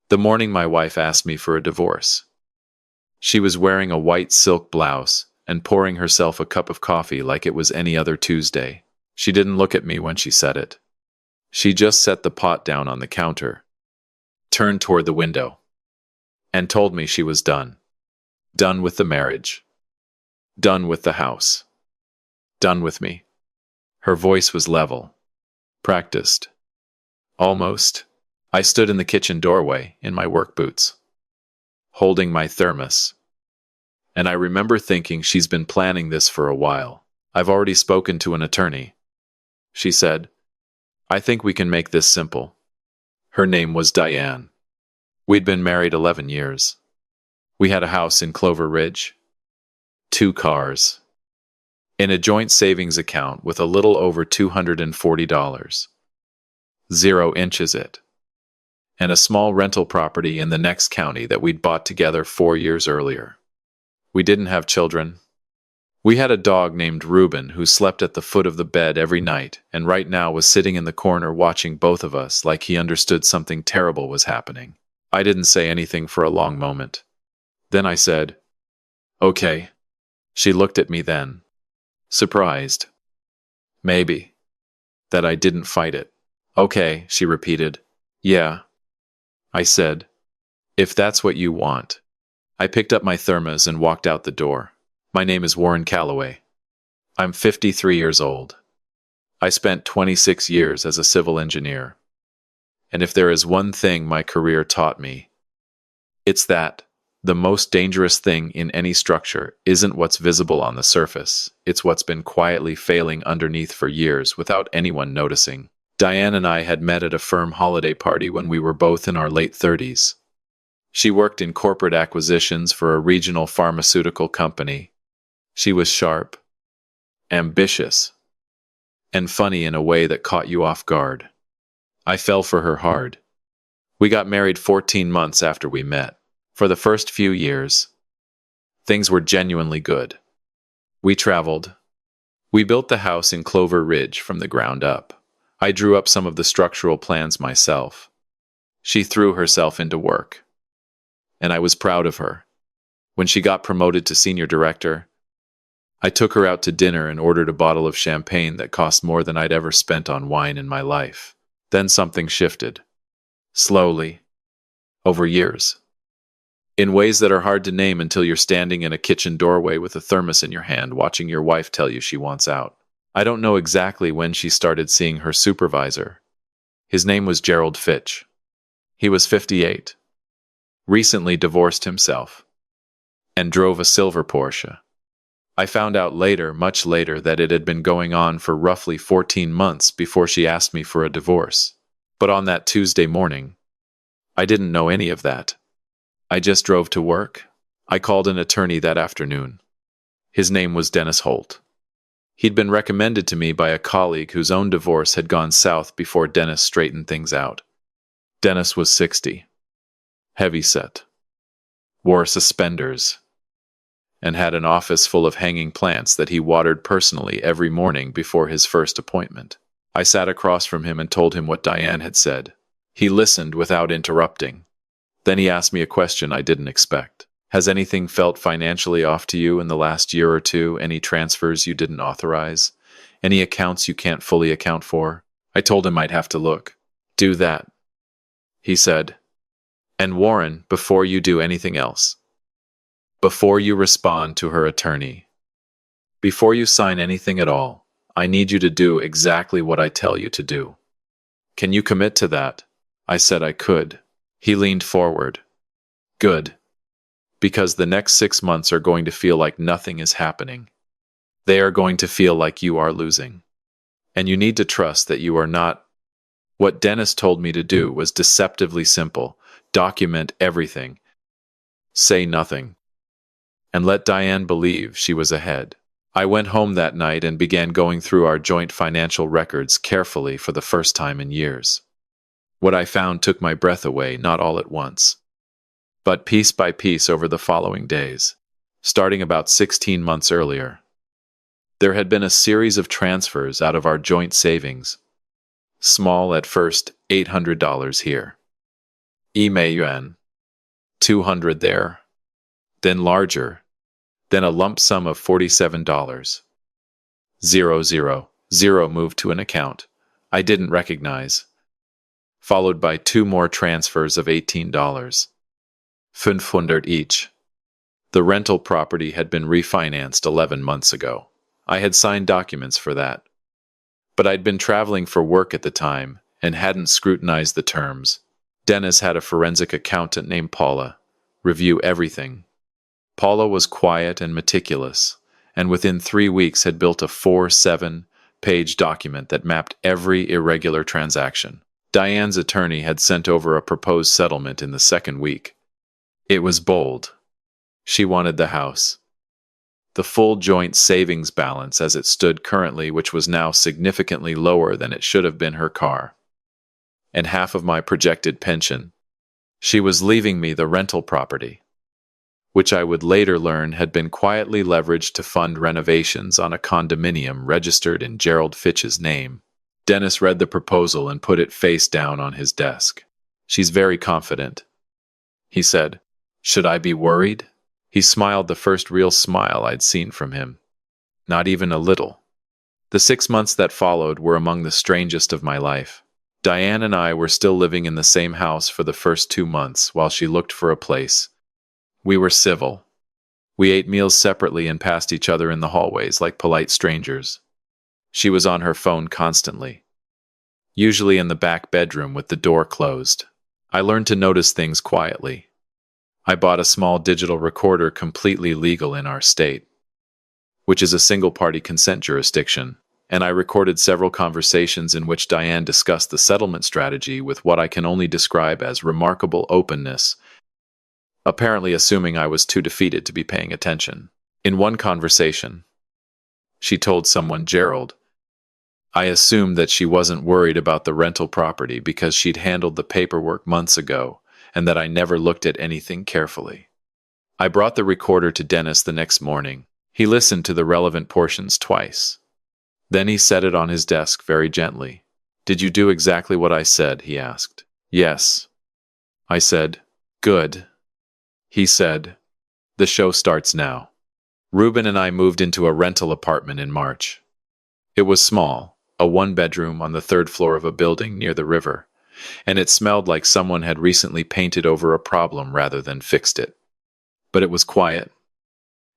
The morning my wife asked me for a divorce. She was wearing a white silk blouse and pouring herself a cup of coffee like it was any other Tuesday. She didn't look at me when she said it. She just set the pot down on the counter, turned toward the window, and told me she was done. Done with the marriage. Done with the house. Done with me. Her voice was level. Practiced. Almost. I stood in the kitchen doorway in my work boots, holding my thermos. And I remember thinking she's been planning this for a while. I've already spoken to an attorney. She said, I think we can make this simple. Her name was Diane. We'd been married 11 years. We had a house in Clover Ridge, 2 cars, in a joint savings account with a little over $240. 0 inches it. And a small rental property in the next county that we'd bought together 4 years earlier. We didn't have children. We had a dog named Reuben who slept at the foot of the bed every night and right now was sitting in the corner watching both of us like he understood something terrible was happening. I didn't say anything for a long moment. Then I said, okay. She looked at me then, surprised. Maybe. That I didn't fight it. Okay, she repeated. Yeah. I said, if that's what you want. I picked up my thermos and walked out the door. My name is Warren Calloway. I'm 53 years old. I spent 26 years as a civil engineer. And if there is one thing my career taught me, it's that the most dangerous thing in any structure isn't what's visible on the surface, it's what's been quietly failing underneath for years without anyone noticing. Diane and I had met at a firm holiday party when we were both in our late 30s. She worked in corporate acquisitions for a regional pharmaceutical company. She was sharp, ambitious, and funny in a way that caught you off guard. I fell for her hard. We got married 14 months after we met. For the first few years, things were genuinely good. We traveled. We built the house in Clover Ridge from the ground up. I drew up some of the structural plans myself. She threw herself into work, and I was proud of her. When she got promoted to senior director, I took her out to dinner and ordered a bottle of champagne that cost more than I'd ever spent on wine in my life. Then something shifted. Slowly. Over years. In ways that are hard to name until you're standing in a kitchen doorway with a thermos in your hand watching your wife tell you she wants out. I don't know exactly when she started seeing her supervisor. His name was Gerald Fitch. He was 58. Recently divorced himself. And drove a silver Porsche. I found out later, much later, that it had been going on for roughly 14 months before she asked me for a divorce. But on that Tuesday morning, I didn't know any of that. I just drove to work. I called an attorney that afternoon. His name was Dennis Holt. He'd been recommended to me by a colleague whose own divorce had gone south before Dennis straightened things out. Dennis was 60. Heavyset. Wore suspenders. And had an office full of hanging plants that he watered personally every morning before his first appointment. I sat across from him and told him what Diane had said. He listened without interrupting. Then he asked me a question I didn't expect. Has anything felt financially off to you in the last year or two? Any transfers you didn't authorize? Any accounts you can't fully account for? I told him I'd have to look. Do that, he said. And Warren, before you do anything else, before you respond to her attorney, before you sign anything at all, I need you to do exactly what I tell you to do. Can you commit to that? I said I could. He leaned forward. Good. Because the next 6 months are going to feel like nothing is happening. They are going to feel like you are losing. And you need to trust that you are not. What Dennis told me to do was deceptively simple. Document everything. Say nothing. And let Diane believe she was ahead. I went home that night and began going through our joint financial records carefully for the first time in years. What I found took my breath away, not all at once, but piece by piece over the following days, starting about 16 months earlier. There had been a series of transfers out of our joint savings, small at first, $800 here, yuan, 200 there, then larger, then a lump sum of $47. 000 moved to an account I didn't recognize, followed by 2 more transfers of $18. 500 each. The rental property had been refinanced 11 months ago. I had signed documents for that. But I'd been traveling for work at the time and hadn't scrutinized the terms. Dennis had a forensic accountant named Paula review everything. Paula was quiet and meticulous, and within 3 weeks had built a 4-7-page document that mapped every irregular transaction. Diane's attorney had sent over a proposed settlement in the second week. It was bold. She wanted the house. The full joint savings balance as it stood currently, which was now significantly lower than it should have been, her car, and half of my projected pension. She was leaving me the rental property, which I would later learn had been quietly leveraged to fund renovations on a condominium registered in Gerald Fitch's name. Dennis read the proposal and put it face down on his desk. "She's very confident," he said. "Should I be worried?" He smiled, the first real smile I'd seen from him. Not even a little. The 6 months that followed were among the strangest of my life. Diane and I were still living in the same house for the first 2 months while she looked for a place. We were civil. We ate meals separately and passed each other in the hallways like polite strangers. She was on her phone constantly, usually in the back bedroom with the door closed. I learned to notice things quietly. I bought a small digital recorder completely legal in our state, which is a single-party consent jurisdiction, and I recorded several conversations in which Diane discussed the settlement strategy with what I can only describe as remarkable openness, apparently assuming I was too defeated to be paying attention. In one conversation, she told someone, Gerald, I assumed that she wasn't worried about the rental property because she'd handled the paperwork months ago, and that I never looked at anything carefully. I brought the recorder to Dennis the next morning. He listened to the relevant portions twice. Then he set it on his desk very gently. "Did you do exactly what I said?" he asked. "Yes," I said. "Good." He said, "The show starts now." Reuben and I moved into a rental apartment in March. It was small, a 1-bedroom on the 3rd floor of a building near the river, and it smelled like someone had recently painted over a problem rather than fixed it. But it was quiet,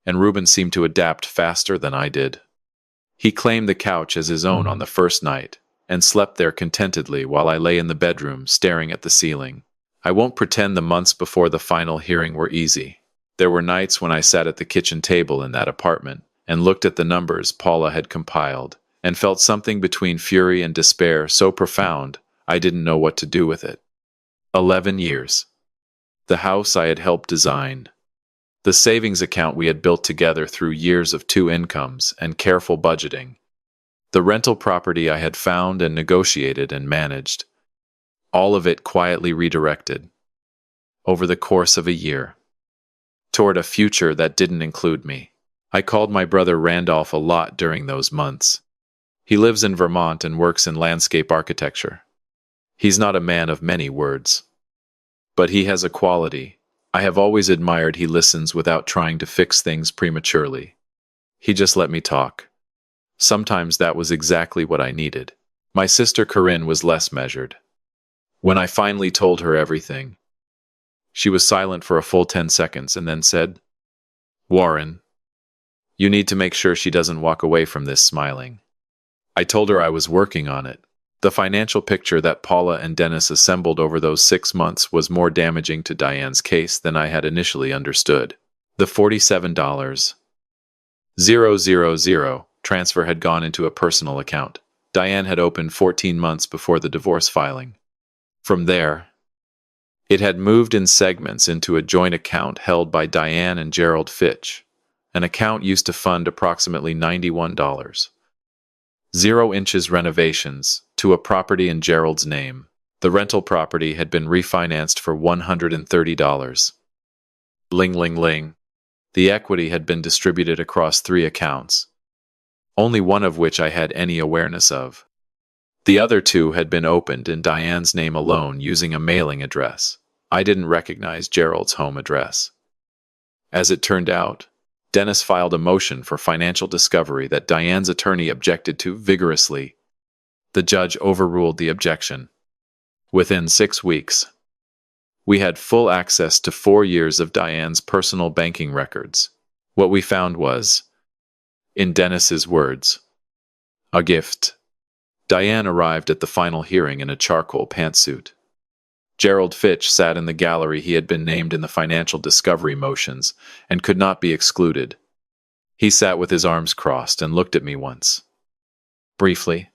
and Reuben seemed to adapt faster than I did. He claimed the couch as his own on the first night, and slept there contentedly while I lay in the bedroom staring at the ceiling. I won't pretend the months before the final hearing were easy. There were nights when I sat at the kitchen table in that apartment and looked at the numbers Paula had compiled, and felt something between fury and despair so profound I didn't know what to do with it. 11 years. The house I had helped design. The savings account we had built together through years of 2 incomes and careful budgeting. The rental property I had found and negotiated and managed. All of it quietly redirected, over the course of a year, toward a future that didn't include me. I called my brother Randolph a lot during those months. He lives in Vermont and works in landscape architecture. He's not a man of many words, but he has a quality I have always admired. He listens without trying to fix things prematurely. He just let me talk. Sometimes that was exactly what I needed. My sister Corinne was less measured. When I finally told her everything, she was silent for a full 10 seconds and then said, "Warren, you need to make sure she doesn't walk away from this smiling." I told her I was working on it. The financial picture that Paula and Dennis assembled over those 6 months was more damaging to Diane's case than I had initially understood. The $47,000 transfer had gone into a personal account Diane had opened 14 months before the divorce filing. From there, it had moved in segments into a joint account held by Diane and Gerald Fitch, an account used to fund approximately $91. 0 inches renovations to a property in Gerald's name. The rental property had been refinanced for $130. Ling ling ling. The equity had been distributed across 3 accounts, only one of which I had any awareness of. The other 2 had been opened in Diane's name alone using a mailing address. I didn't recognize Gerald's home address. As it turned out, Dennis filed a motion for financial discovery that Diane's attorney objected to vigorously. The judge overruled the objection. Within 6 weeks, we had full access to 4 years of Diane's personal banking records. What we found was, in Dennis's words, a gift. Diane arrived at the final hearing in a charcoal pantsuit. Gerald Fitch sat in the gallery. He had been named in the financial discovery motions and could not be excluded. He sat with his arms crossed and looked at me once. Briefly.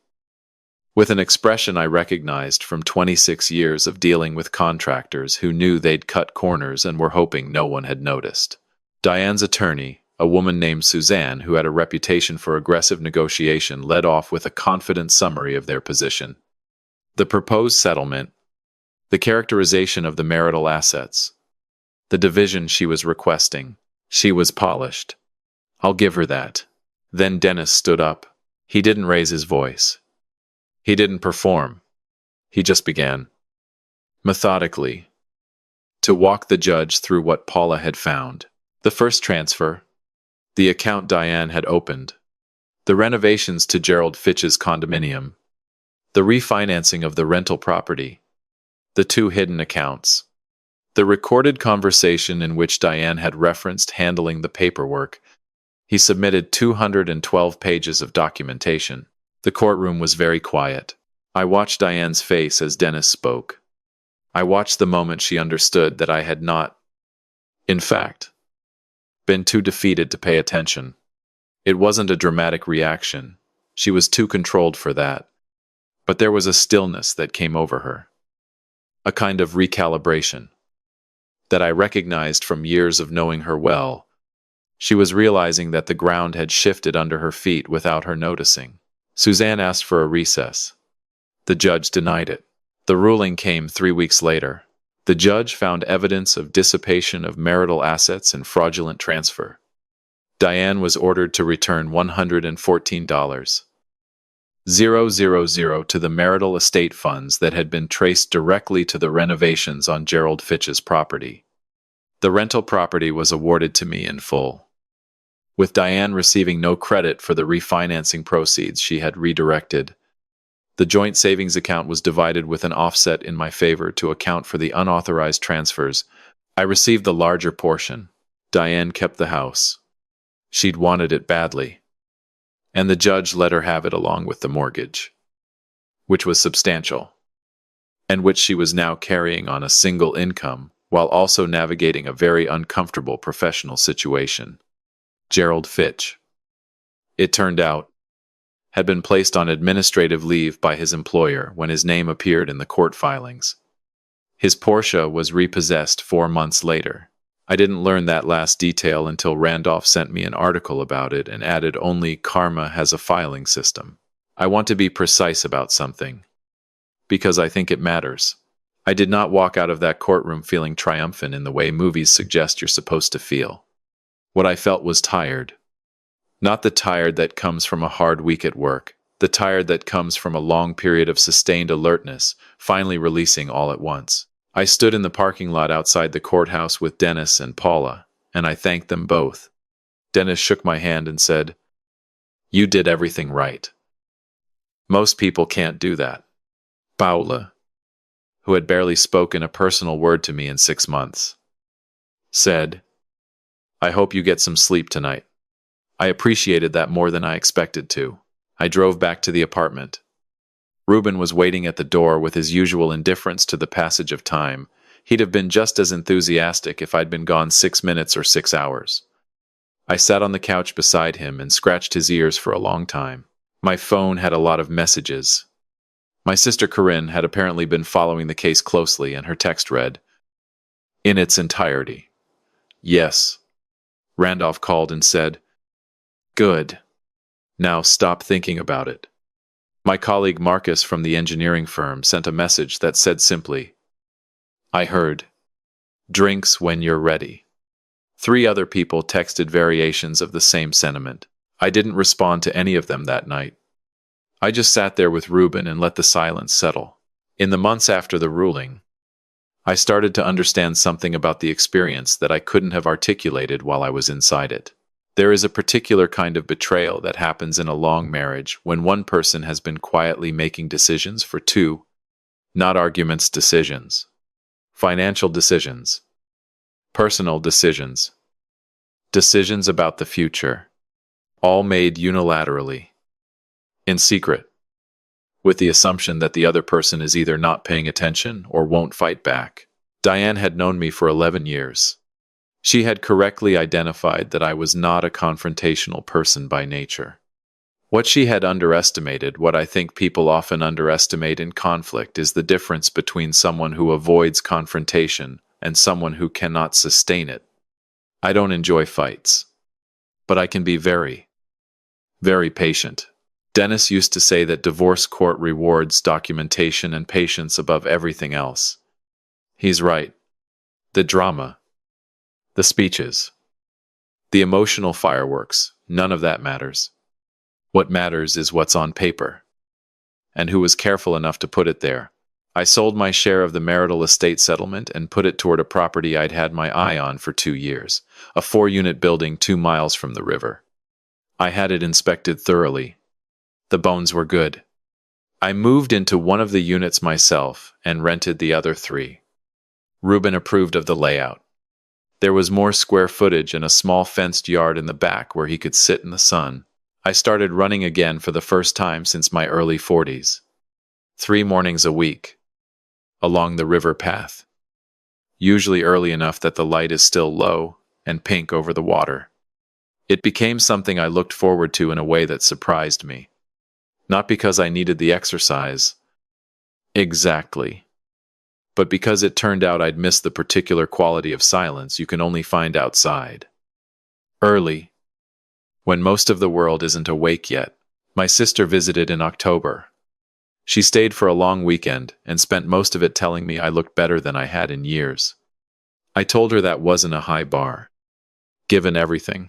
With an expression I recognized from 26 years of dealing with contractors who knew they'd cut corners and were hoping no one had noticed. Diane's attorney, a woman named Suzanne who had a reputation for aggressive negotiation, led off with a confident summary of their position. The proposed settlement, the characterization of the marital assets, the division she was requesting. She was polished. I'll give her that. Then Dennis stood up. He didn't raise his voice. He didn't perform. He just began, methodically, to walk the judge through what Paula had found. The first transfer, the account Diane had opened, the renovations to Gerald Fitch's condominium, the refinancing of the rental property, the 2 hidden accounts, the recorded conversation in which Diane had referenced handling the paperwork. He submitted 212 pages of documentation. The courtroom was very quiet. I watched Diane's face as Dennis spoke. I watched the moment she understood that I had not, in fact, been too defeated to pay attention. It wasn't a dramatic reaction. She was too controlled for that. But there was a stillness that came over her. A kind of recalibration that I recognized from years of knowing her well. She was realizing that the ground had shifted under her feet without her noticing. Suzanne asked for a recess. The judge denied it. The ruling came 3 weeks later. The judge found evidence of dissipation of marital assets and fraudulent transfer. Diane was ordered to return $114,000 to the marital estate funds that had been traced directly to the renovations on Gerald Fitch's property. The rental property was awarded to me in full, with Diane receiving no credit for the refinancing proceeds she had redirected. The joint savings account was divided with an offset in my favor to account for the unauthorized transfers. I received the larger portion. Diane kept the house. She'd wanted it badly. And the judge let her have it along with the mortgage, which was substantial, and which she was now carrying on a single income while also navigating a very uncomfortable professional situation. Gerald Fitch, it turned out, had been placed on administrative leave by his employer when his name appeared in the court filings. His Porsche was repossessed 4 months later. I didn't learn that last detail until Randolph sent me an article about it and added only karma has a filing system. I want to be precise about something, because I think it matters. I did not walk out of that courtroom feeling triumphant in the way movies suggest you're supposed to feel. What I felt was tired. Not the tired that comes from a hard week at work, the tired that comes from a long period of sustained alertness, finally releasing all at once. I stood in the parking lot outside the courthouse with Dennis and Paula, and I thanked them both. Dennis shook my hand and said, "You did everything right. Most people can't do that." Paula, who had barely spoken a personal word to me in 6 months, said, "I hope you get some sleep tonight." I appreciated that more than I expected to. I drove back to the apartment. Reuben was waiting at the door with his usual indifference to the passage of time. He'd have been just as enthusiastic if I'd been gone 6 minutes or 6 hours. I sat on the couch beside him and scratched his ears for a long time. My phone had a lot of messages. My sister Corinne had apparently been following the case closely, and her text read, in its entirety. "Yes." Randolph called and said, "Good. Now stop thinking about it." My colleague Marcus from the engineering firm sent a message that said simply, "I heard. Drinks when you're ready." 3 other people texted variations of the same sentiment. I didn't respond to any of them that night. I just sat there with Reuben and let the silence settle. In the months after the ruling, I started to understand something about the experience that I couldn't have articulated while I was inside it. There is a particular kind of betrayal that happens in a long marriage when one person has been quietly making decisions for two, not arguments, decisions, financial decisions, personal decisions, decisions about the future, all made unilaterally, in secret, with the assumption that the other person is either not paying attention or won't fight back. Diane had known me for 11 years. She had correctly identified that I was not a confrontational person by nature. What she had underestimated, what I think people often underestimate in conflict, is the difference between someone who avoids confrontation and someone who cannot sustain it. I don't enjoy fights, but I can be very, very patient. Dennis used to say that divorce court rewards documentation and patience above everything else. He's right. The drama, the speeches, the emotional fireworks, none of that matters. What matters is what's on paper, and who was careful enough to put it there. I sold my share of the marital estate settlement and put it toward a property I'd had my eye on for 2 years, a 4-unit building 2 miles from the river. I had it inspected thoroughly. The bones were good. I moved into one of the units myself and rented the other 3. Reuben approved of the layout. There was more square footage and a small fenced yard in the back where he could sit in the sun. I started running again for the first time since my early 40s. 3 mornings a week, along the river path. Usually early enough that the light is still low and pink over the water. It became something I looked forward to in a way that surprised me. Not because I needed the exercise, exactly, but because it turned out I'd missed the particular quality of silence you can only find outside. Early, when most of the world isn't awake yet, my sister visited in October. She stayed for a long weekend and spent most of it telling me I looked better than I had in years. I told her that wasn't a high bar, given everything.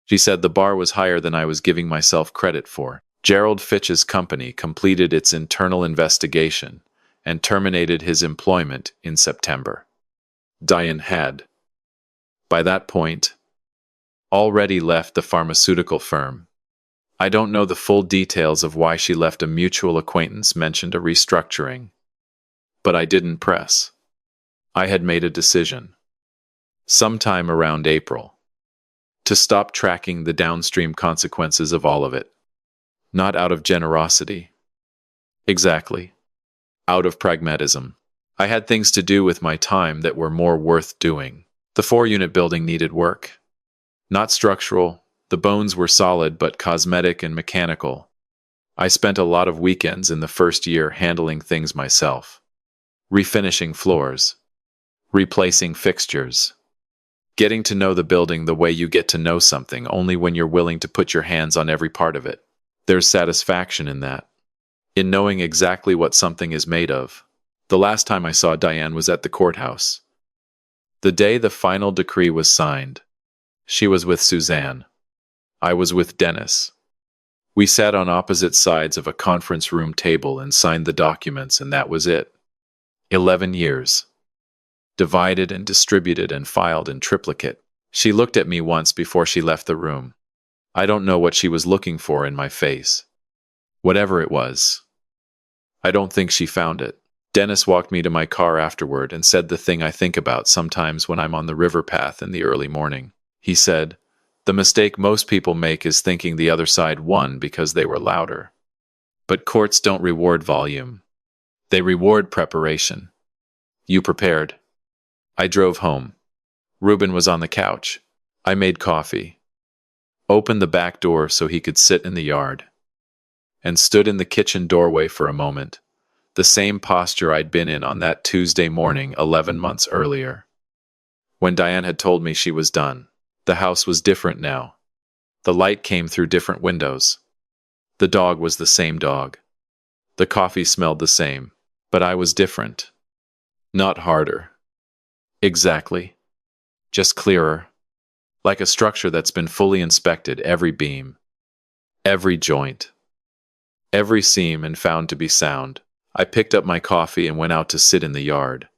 She said the bar was higher than I was giving myself credit for. Gerald Fitch's company completed its internal investigation and terminated his employment in September. Diane had, by that point, already left the pharmaceutical firm. I don't know the full details of why she left. A mutual acquaintance mentioned a restructuring, but I didn't press. I had made a decision, sometime around April, to stop tracking the downstream consequences of all of it. Not out of generosity. Exactly. Out of pragmatism. I had things to do with my time that were more worth doing. The 4-unit building needed work. Not structural. The bones were solid but cosmetic and mechanical. I spent a lot of weekends in the first year handling things myself. Refinishing floors. Replacing fixtures. Getting to know the building the way you get to know something only when you're willing to put your hands on every part of it. There's satisfaction in that, in knowing exactly what something is made of. The last time I saw Diane was at the courthouse. The day the final decree was signed. She was with Suzanne. I was with Dennis. We sat on opposite sides of a conference room table and signed the documents, and that was it. 11 years. Divided and distributed and filed in triplicate. She looked at me once before she left the room. I don't know what she was looking for in my face. Whatever it was. I don't think she found it. Dennis walked me to my car afterward and said the thing I think about sometimes when I'm on the river path in the early morning. He said, "The mistake most people make is thinking the other side won because they were louder. But courts don't reward volume. They reward preparation. You prepared." I drove home. Reuben was on the couch. I made coffee. Opened the back door so he could sit in the yard, and stood in the kitchen doorway for a moment, the same posture I'd been in on that Tuesday morning 11 months earlier. When Diane had told me she was done, the house was different now. The light came through different windows. The dog was the same dog. The coffee smelled the same, but I was different. Not harder. Exactly. Just clearer. Like a structure that's been fully inspected, every beam, every joint, every seam, and found to be sound. I picked up my coffee and went out to sit in the yard.